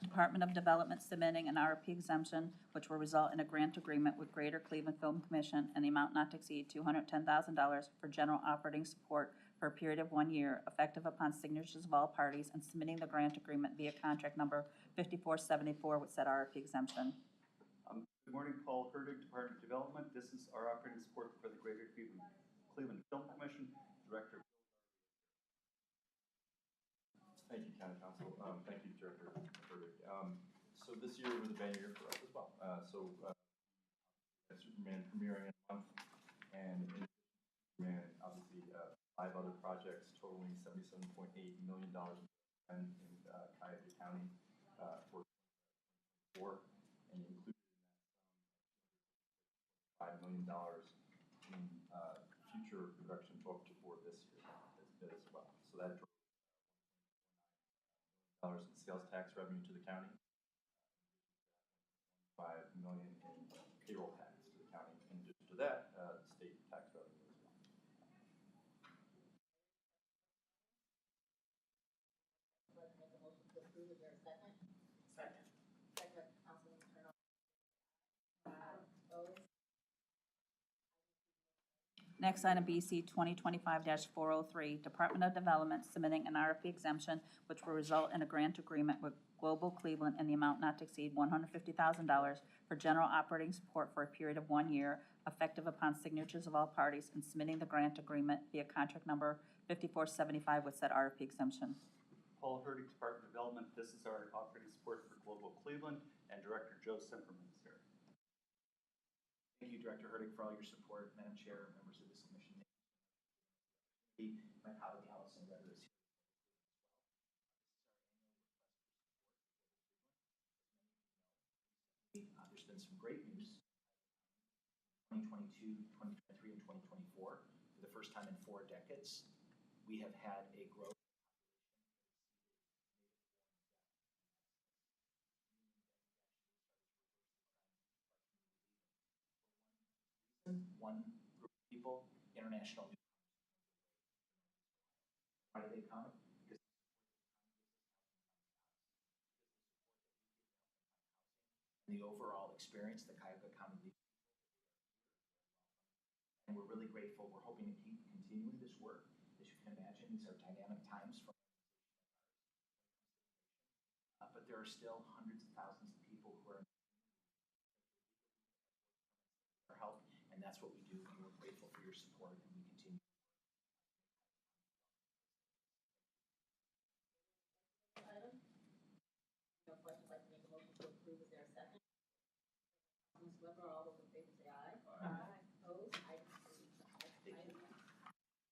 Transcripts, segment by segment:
Department of Development submitting an RFP exemption, which will result in a grant agreement with Greater Cleveland Film Commission and the amount not to exceed $210,000 for general operating support for a period of 1 year, effective upon signatures of all parties, and submitting the grant agreement via contract number 5474 with said RFP exemption. Good morning, Paul Herdig, Department of Development. This is our operating support for the Greater Cleveland Film Commission. Director. Thank you, County Council. Thank you, Director Herdig. So this year was a banner year for us as well. Superman premiering in a month, and in addition to Superman, obviously 5 other projects totaling $77.8 million in Cuyahoga County for 2024, and included in that $5 million in future production booked for this year as well. So that drove $1.49 million in sales tax revenue to the county, $5 million in payroll tax to the county. In addition to that, state tax revenue as well. Let's make a motion to approve. Is there a second? Second. Second, Councilman Turner. Opposed? Next item, BC 2025-403, Department of Development submitting an RFP exemption, which will result in a grant agreement with Global Cleveland in the amount not to exceed $150,000 for general operating support for a period of 1 year, effective upon signatures of all parties, and submitting the grant agreement via contract number 5475 with said RFP exemption. Paul Herdig, Department of Development. This is our operating support for Global Cleveland, and Director Joe Simperman is here. Thank you, Director Herdig, for all your support. Madam Chair, members of this commission. My colleague Allison Redder is here. There's been some great news. 2022, 2023, and 2024, for the first time in 4 decades, we have had a growth. One group of people, international newcomers. Why do they come? Because the overall experience, the Cuyahoga County League. And we're really grateful. We're hoping to keep continuing this work. As you can imagine, these are dynamic times for but there are still hundreds of thousands of people who are for help, and that's what we do. And we're grateful for your support, and we continue. Item? No questions. Like to make a motion to approve. Is there a second? Ms. Weber, all those in favor say aye. Aye. Opposed? Item approved.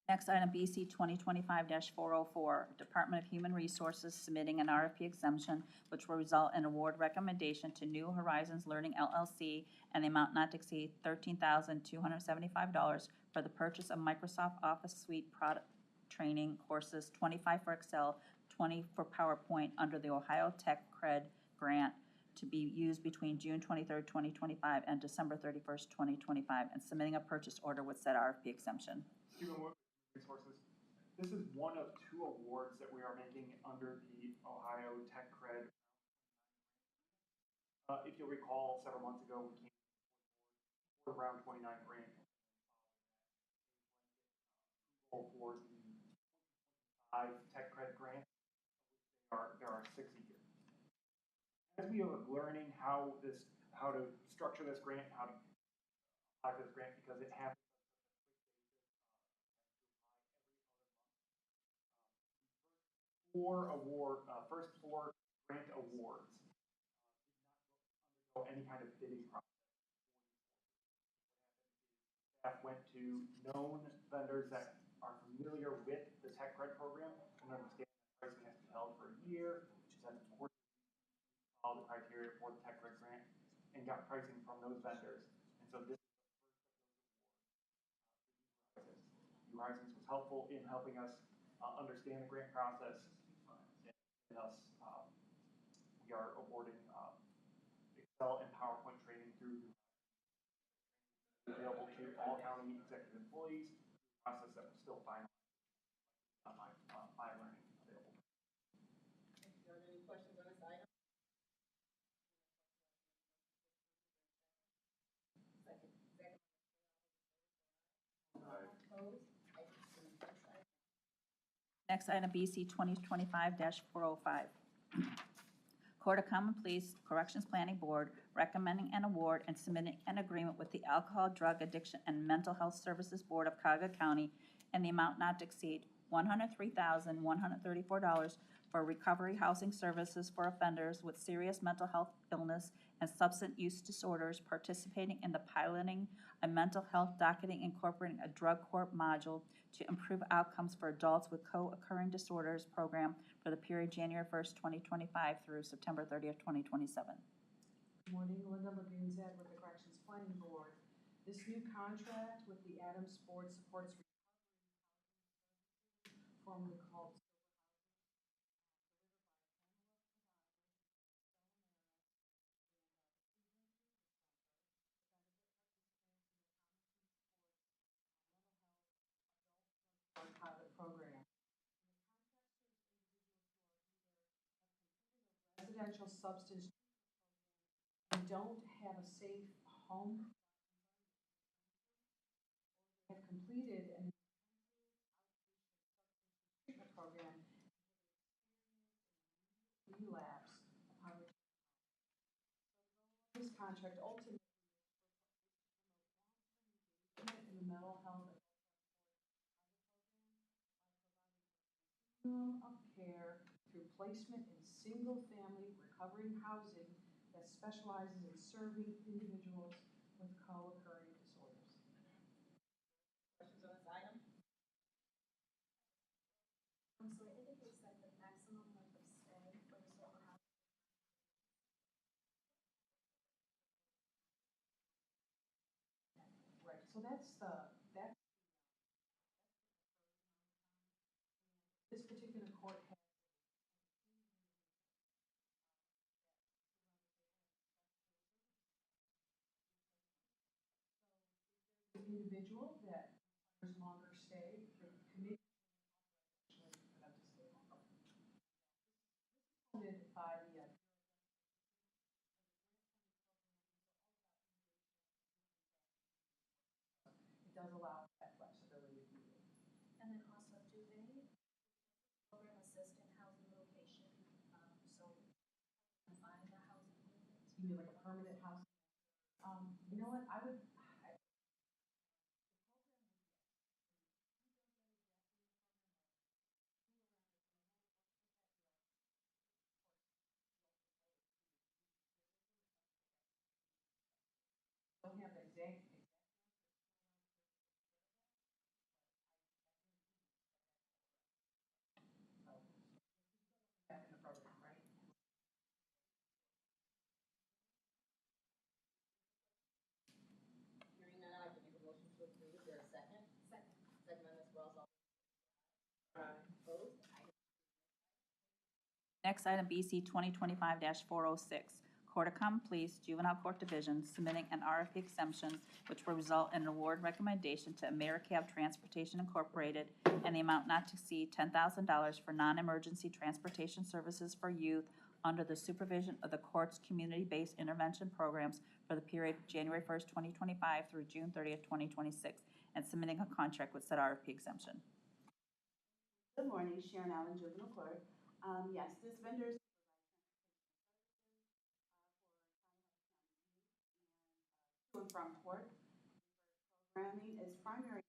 Next item, BC 2025-404, Department of Human Resources submitting an RFP exemption, which will result in award recommendation to New Horizons Learning LLC and the amount not to exceed $13,275 for the purchase of Microsoft Office Suite product training courses, 25 for Excel, 20 for PowerPoint, under the Ohio Tech Cred grant to be used between June 23rd, 2025 and December 31st, 2025, and submitting a purchase order with said RFP exemption. Resources. This is one of 2 awards that we are making under the Ohio Tech Cred. If you'll recall, several months ago, we came for around 29 grant for the 5 Tech Cred grant. There are 6 a year. As we are learning how to structure this grant, how to apply for this grant, because it happens. First 4 grant awards did not undergo any kind of bidding process. Staff went to known vendors that are familiar with the Tech Cred program and understand that pricing has to be held for a year, which is of course follow the criteria for the Tech Cred grant, and got pricing from those vendors. And so this is the first of those awards. New Horizons was helpful in helping us understand the grant process. We are awarding Excel and PowerPoint training through available to all county executive employees. Process that was still finalized on my learning available. Are there any questions on this item? Next item, BC 2025-405. Court of Common Pleas Corrections Planning Board recommending an award and submitting an agreement with the Alcohol, Drug Addiction, and Mental Health Services Board of Cuyahoga County in the amount not to exceed $103,134 for recovery housing services for offenders with serious mental health illness and substance use disorders participating in the piloting a mental health docketing incorporating a drug court module to improve outcomes for adults with co-occurring disorders program for the period January 1st, 2025 through September 30th, 2027. Good morning, Linda Lagunzad with the Corrections Planning Board. This new contract with the Adams Board supports recovery formerly called pilot program. Residential substance and don't have a safe home, have completed an treatment program, relapse upon return. This contract ultimately in the mental health continuum of care through placement in single-family recovering housing that specializes in serving individuals with co-occurring disorders. Questions on this item? So I think it said the maximum length of stay for the sober house. Right, so that's this particular court has an individual that requires longer stay, the committee actually for them to stay longer. This is funded by the it does allow that flexibility if needed. And then also, do they program assist in housing location? So find the housing unit. You mean like a permanent house? You know what, I would, don't have the exact back in the program, right? Hearing none, I'd like to make a motion to approve. Is there a second? Second. Second by Ms. Wells. All opposed? Item Next item, BC 2025-406. Court of Common Pleas Juvenile Court Division submitting an RFP exemption which will result in an award recommendation to AmeriCab Transportation Incorporated and the amount not to exceed $10,000 for non-emergency transportation services for youth under the supervision of the court's community-based intervention programs for the period January 1st, 2025 through June 30th, 2026, and submitting a contract with said RFP exemption. Good morning, Sharon Allen, Juvenile Court. Yes, this vendor is to and from court. Programming is primary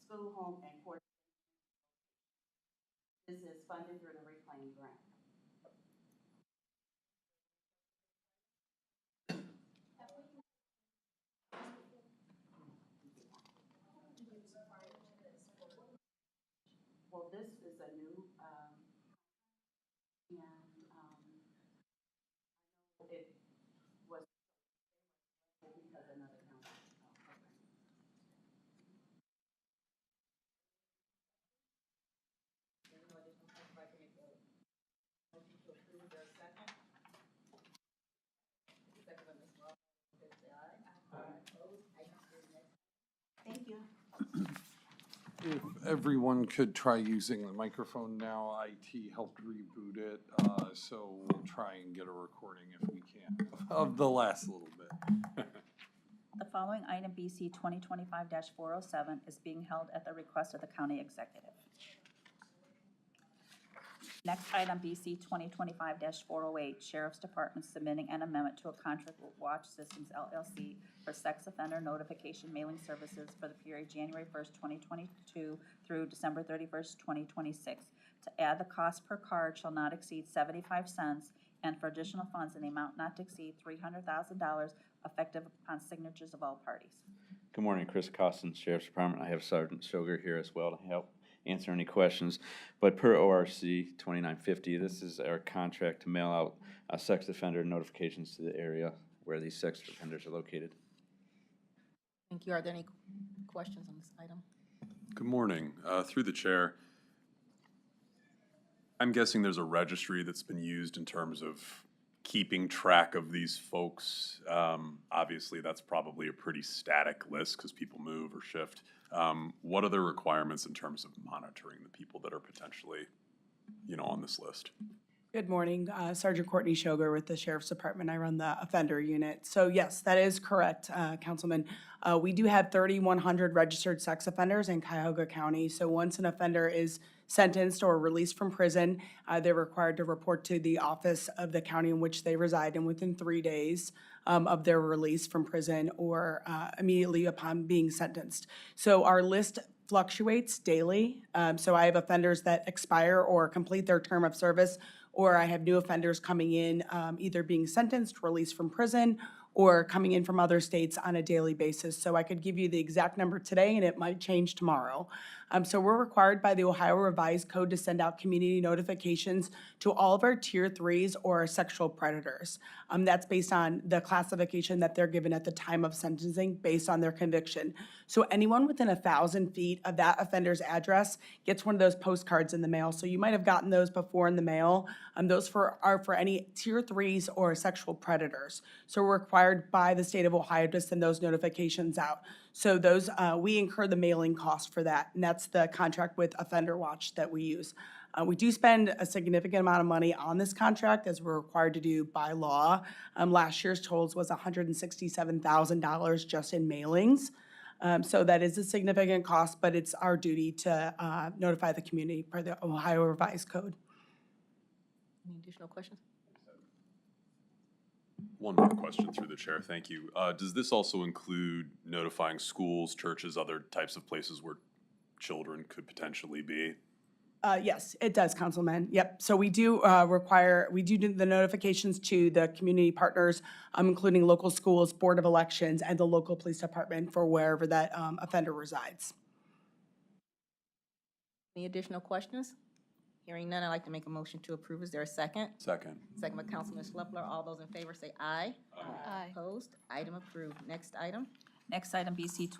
school, home, and court. This is funded through the Reclaim Grant. Well, this is a new, and, I know it was because another county program. There's no additional question. I'd like to make a motion to approve. Is there a second? Second by Ms. Wells. All in favor, say aye. Aye. Opposed? Item carries. Next. Thank you. If everyone could try using the microphone now, IT helped reboot it, so we'll try and get a recording if we can of the last little bit. The following item, BC 2025-407, is being held at the request of the county executive. Next item, BC 2025-408, Sheriff's Department submitting an amendment to a contract with Watch Systems LLC for sex offender notification mailing services for the period January 1st, 2022 through December 31st, 2026. To add, the cost per card shall not exceed 75 cents, and for additional funds in the amount not to exceed $300,000, effective upon signatures of all parties. Good morning, Chris Costin, Sheriff's Department. I have Sergeant Sugar here as well to help answer any questions. But per ORC 2950, this is our contract to mail out sex offender notifications to the area where these sex offenders are located. Thank you. Are there any questions on this item? Good morning. Through the chair, I'm guessing there's a registry that's been used in terms of keeping track of these folks. Obviously, that's probably a pretty static list because people move or shift. What are the requirements in terms of monitoring the people that are potentially, on this list? Good morning, Sergeant Courtney Shoger with the Sheriff's Department. I run the offender unit. So yes, that is correct, Councilman. We do have 3,100 registered sex offenders in Cuyahoga County. So once an offender is sentenced or released from prison, they're required to report to the office of the county in which they reside, and within 3 days of their release from prison or immediately upon being sentenced. So our list fluctuates daily. So I have offenders that expire or complete their term of service, or I have new offenders coming in, either being sentenced, released from prison, or coming in from other states on a daily basis. So I could give you the exact number today, and it might change tomorrow. So we're required by the Ohio Revised Code to send out community notifications to all of our Tier 3s or our sexual predators. That's based on the classification that they're given at the time of sentencing based on their conviction. So anyone within 1,000 feet of that offender's address gets one of those postcards in the mail. So you might have gotten those before in the mail. Those are for any Tier 3s or sexual predators. So we're required by the state of Ohio to send those notifications out. So those, we incur the mailing cost for that, and that's the contract with Offender Watch that we use. We do spend a significant amount of money on this contract, as we're required to do by law. Last year's totals was $167,000 just in mailings. So that is a significant cost, but it's our duty to notify the community per the Ohio Revised Code. Any additional questions? One more question through the chair. Thank you. Does this also include notifying schools, churches, other types of places where children could potentially be? Yes, it does, Councilman. Yep. So we do do the notifications to the community partners, including local schools, Board of Elections, and the local police department for wherever that offender resides. Any additional questions? Hearing none, I'd like to make a motion to approve. Is there a second? Second. Second by Councilman Schluppler. All those in favor say aye. Aye. Opposed? Item approved. Next item. Next item, BC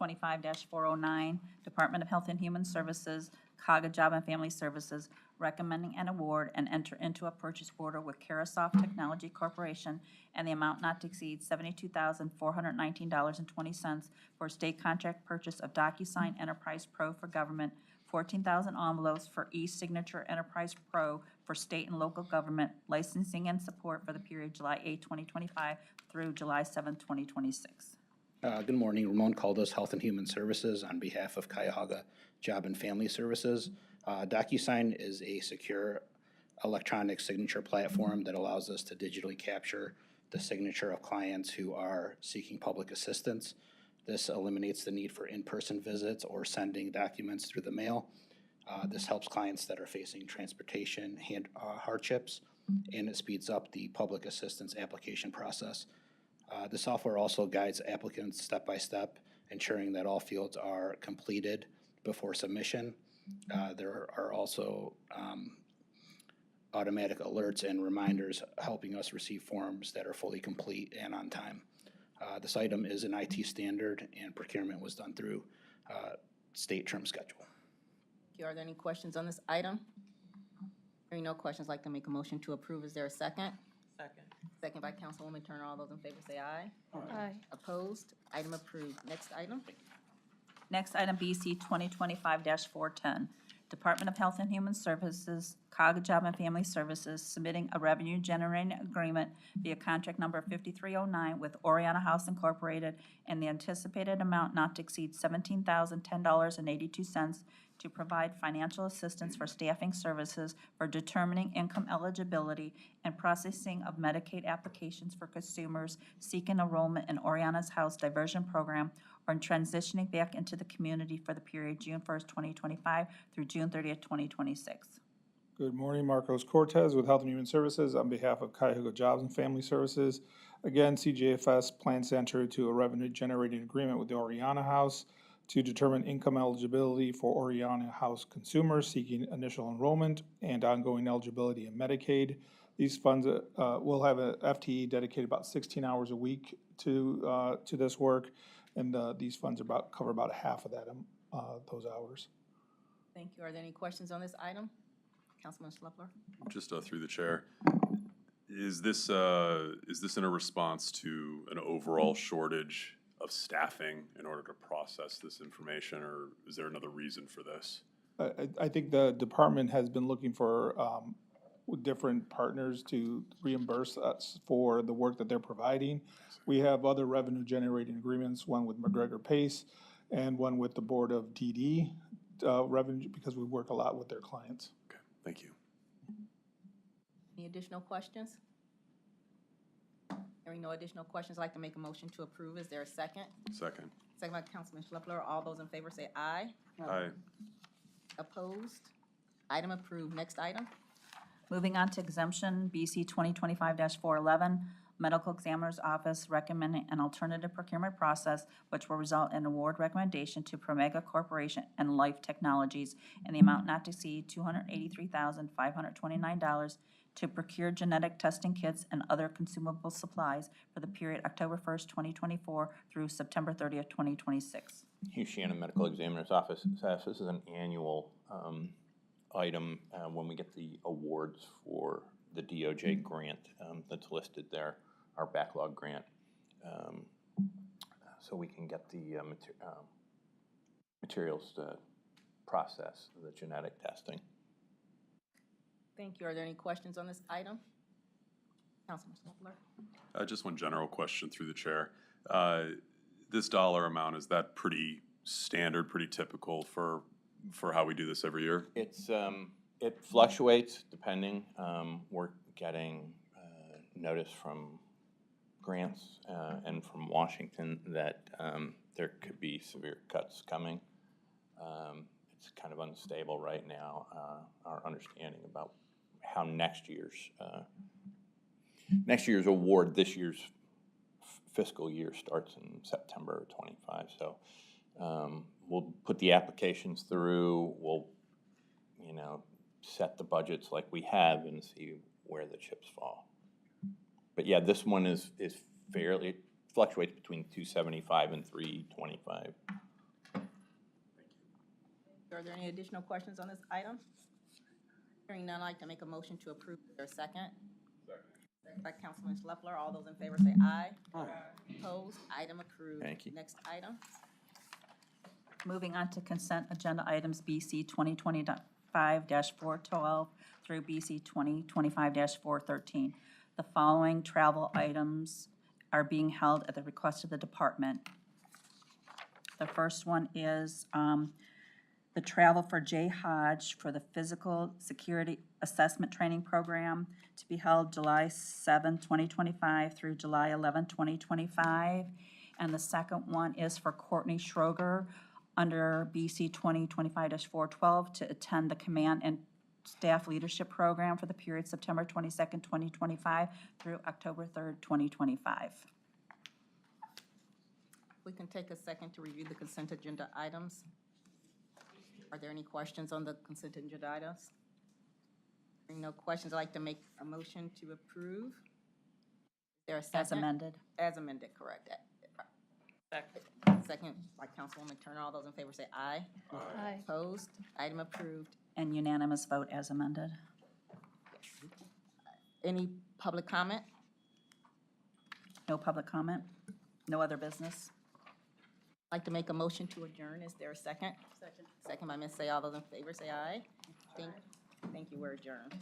2025-409, Department of Health and Human Services, CAGA Job and Family Services, recommending an award and enter into a purchase order with Carasoft Technology Corporation and the amount not to exceed $72,419.20 for a state contract purchase of DocuSign Enterprise Pro for government, 14,000 envelopes for e-signature Enterprise Pro for state and local government, licensing and support for the period July 8, 2025 through July 7, 2026. Good morning, Ramon Caldas, Health and Human Services on behalf of Cuyahoga Job and Family Services. DocuSign is a secure electronic signature platform that allows us to digitally capture the signature of clients who are seeking public assistance. This eliminates the need for in-person visits or sending documents through the mail. This helps clients that are facing transportation hardships, and it speeds up the public assistance application process. The software also guides applicants step by step, ensuring that all fields are completed before submission. There are also automatic alerts and reminders helping us receive forms that are fully complete and on time. This item is an IT standard, and procurement was done through state term schedule. Thank you. Are there any questions on this item? Hearing no questions, I'd like to make a motion to approve. Is there a second? Second. Second by Councilwoman Turner. All those in favor say aye. Aye. Opposed? Item approved. Next item. Next item, BC 2025-410, Department of Health and Human Services, COG Job and Family Services, submitting a revenue-generating agreement via contract number 5309 with Oriana House Incorporated in the anticipated amount not to exceed $17,010.82 to provide financial assistance for staffing services for determining income eligibility and processing of Medicaid applications for consumers seeking enrollment in Oriana's House Diversion Program or in transitioning back into the community for the period June 1st, 2025 through June 30th, 2026. Good morning, Marcos Cortez with Health and Human Services on behalf of Cuyahoga Jobs and Family Services. Again, CJFS plans to enter into a revenue-generating agreement with the Oriana House to determine income eligibility for Oriana House consumers seeking initial enrollment and ongoing eligibility in Medicaid. These funds will have a FTE dedicated about 16 hours a week to this work, and these funds cover about half of that those hours. Thank you. Are there any questions on this item? Councilman Schluppler? Just through the chair, is this in a response to an overall shortage of staffing in order to process this information, or is there another reason for this? I think the department has been looking for different partners to reimburse us for the work that they're providing. We have other revenue-generating agreements, one with McGregor Pace and one with the Board of DD revenue, because we work a lot with their clients. Okay, thank you. Any additional questions? Hearing no additional questions, I'd like to make a motion to approve. Is there a second? Second. Second by Councilman Schluppler. All those in favor say aye. Aye. Opposed? Item approved. Next item. Moving on to exemption, BC 2025-411, Medical Examiner's Office recommending an alternative procurement process which will result in award recommendation to Promega Corporation and Life Technologies in the amount not to exceed $283,529 to procure genetic testing kits and other consumable supplies for the period October 1st, 2024 through September 30th, 2026. Hugh Shannon, Medical Examiner's Office. This is an annual item when we get the awards for the DOJ grant that's listed there, our backlog grant, so we can get the materials to process the genetic testing. Thank you. Are there any questions on this item? Councilman Schluppler? Just one general question through the chair. This dollar amount, is that pretty standard, pretty typical for how we do this every year? It's it fluctuates depending. We're getting notice from grants and from Washington that there could be severe cuts coming. It's kind of unstable right now. Our understanding about how next year's award, this year's fiscal year starts in September 25. So we'll put the applications through. We'll, set the budgets like we have and see where the chips fall. But yeah, this one is fairly, it fluctuates between 275 and 325. Are there any additional questions on this item? Hearing none, I'd like to make a motion to approve. Is there a second? Second by Councilman Schluppler. All those in favor say aye. Aye. Opposed? Item approved. Thank you. Next item. Moving on to consent agenda items BC 2025-412 through BC 2025-413. The following travel items are being held at the request of the department. The first one is the travel for Jay Hodge for the Physical Security Assessment Training Program to be held July 7, 2025 through July 11, 2025. And the second one is for Courtney Schroger under BC 2025-412 to attend the Command and Staff Leadership Program for the period September 22nd, 2025 through October 3rd, 2025. We can take a second to review the consent agenda items. Are there any questions on the consent agenda items? Hearing no questions, I'd like to make a motion to approve. Is there a second? As amended. As amended, correct. Second. Second by Councilwoman Turner. All those in favor say aye. Aye. Opposed? Item approved. And unanimous vote as amended. Any public comment? No public comment. No other business. I'd like to make a motion to adjourn. Is there a second? Second. Second by Ms. Say. All those in favor say aye. Thank you. We're adjourned.